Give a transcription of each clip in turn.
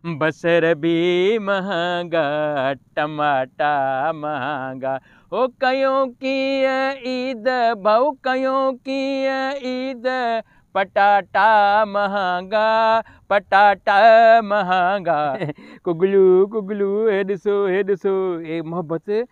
बसर भी महंगा टमाटा महंगा ओ कयों की ईद भाऊ कयों की ईद पटाटा महंगा कुगलू कुगलू हे ॾिसो हे मोहब्बत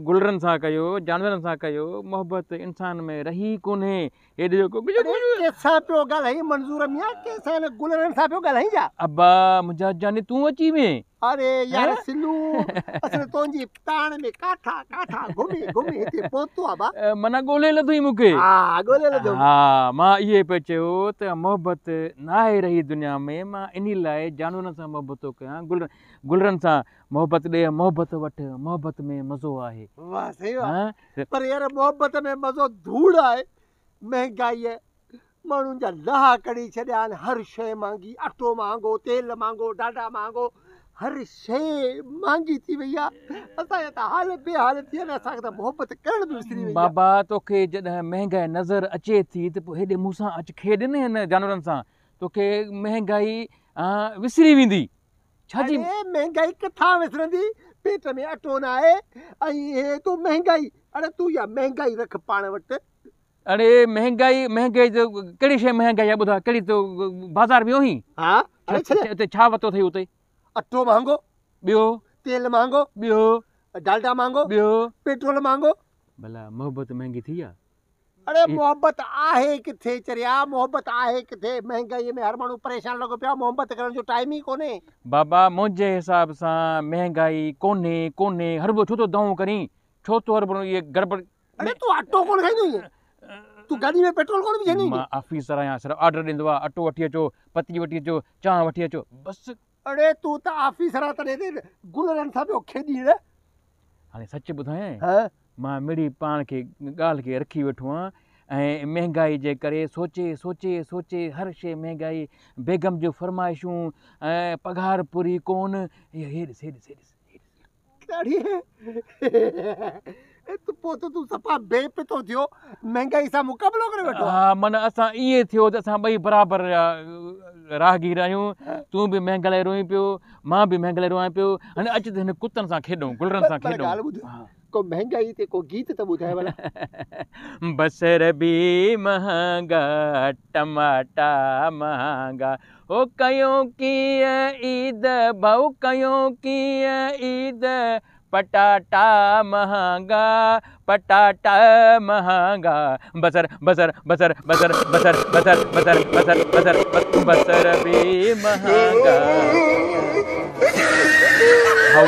गुलरनि सां कयो जानवरनि सां कयो मोहब्बत इंसान में रही कोन्हे हे ॾिसो कंहिंसां पियो ॻाल्हाई मंज़ूर मियां कंहिंसां हिन गुलरनि सां पियो ॻाल्हाई छा अब्बा मुंहिंजा जाने तूं अची वएं अरे यार सिलू असल तुंहिंजी ताण में काठा घुमी हिते पहुतो आहे बा माना ॻोल्हे लथई मूंखे हा ॻोल्हे लथो हा मां इहे पियो चयो त मोहब्बत न आहे रही दुनिया में मां इन लाइ जानवरनि सां मोहबत थो कयां गुलरनि सां मोहब्बत ॾे मोहब्बत वठि मोहब्बत में मज़ो आहे वाह सही आहे पर यार मोहब्बत में मज़ो धूड़ आहे महांगाई माण्हुनि जा लहा कढी छॾिया आहिनि हर शइ महांगी अटो महांगो तेल महांगो डाटा महांगो हर शइ महांगी थी वई आहे असांजा त हाल बेहाल थी विया असांखे त मोहब्बत करण बि विसरी वई बाबा तोखे जॾहिं महांगाई नज़र अचे थी त पोइ हेॾे मूंसां अचु खेॾ न हिन जानवरनि सां तोखे महांगाई विसरी वेंदी छाजी महांगाई किथां विसरंदी पेट में अटो न आहे ऐं हे तूं महांगाई अड़े तूं इहा महांगाई रख पाण वटि अड़े महांगाई जो कहिड़ी शइ महांगाई आहे ॿुधा कहिड़ी तो बाज़ार वियो हुई हा उते छा वरितो अथई उते अटो महांगो ॿियो तेल महांगो ॿियो डालडा महांगो ॿियो पेट्रोल महांगो भला मोहब्बत महांगी थी आहे अरे मोहब्बत आहे किथे चरिया मोहब्बत आहे किथे महांगाईअ में हर माण्हू परेशान लॻो पियो आहे मोहब्बत करण जो टाइम ई कोन्हे बाबा मुंहिंजे हिसाब सां महांगाई कोन्हे हर छो थो दऊं करी छो थो हर इहे गड़बड़ अरे तूं अटो कोन खाईंदो ईअं तूं गाॾी में पेट्रोल कोन विझंदी मां ऑफिसर आहियां सिर्फ़ु ऑर्डर ॾींदो आहे अटो वठी अचो पती वठी अचो चांहि वठी अचो बसि अड़े तूं त ऑफिसर आहे तॾहिं ते गुलरनि सां पियो खेॾी न हाणे सच ॿुधायां मां मिड़ी पाण खे ॻाल्हि खे रखी वेठो आहियां ऐं महांगाई जे करे सोचे हर शइ महांगाई बेगम जूं फरमाइशूं ऐं पघार पूरी कोन हेॾ पोइ त तूं सफ़ा बेपितो थियो महांगाई सां मुक़ाबिलो करे वेठो हा माना असां ईअं थियो त असां ॿई बराबरि राहगीर आहियूं तूं बि महांगाई रोई पियो मां बि महांगाई रोआं पियो हाणे अच त हिन कुतनि सां खेॾूं गुलरनि सां खेॾूं को महांगाई ते को गीत त ॿुधाए भला बसर भी महंगा टमाटा महंगा ओ कयों की ईद भाऊ कयों की ईद पटाटा महंगा बसर भी महंगा भाऊ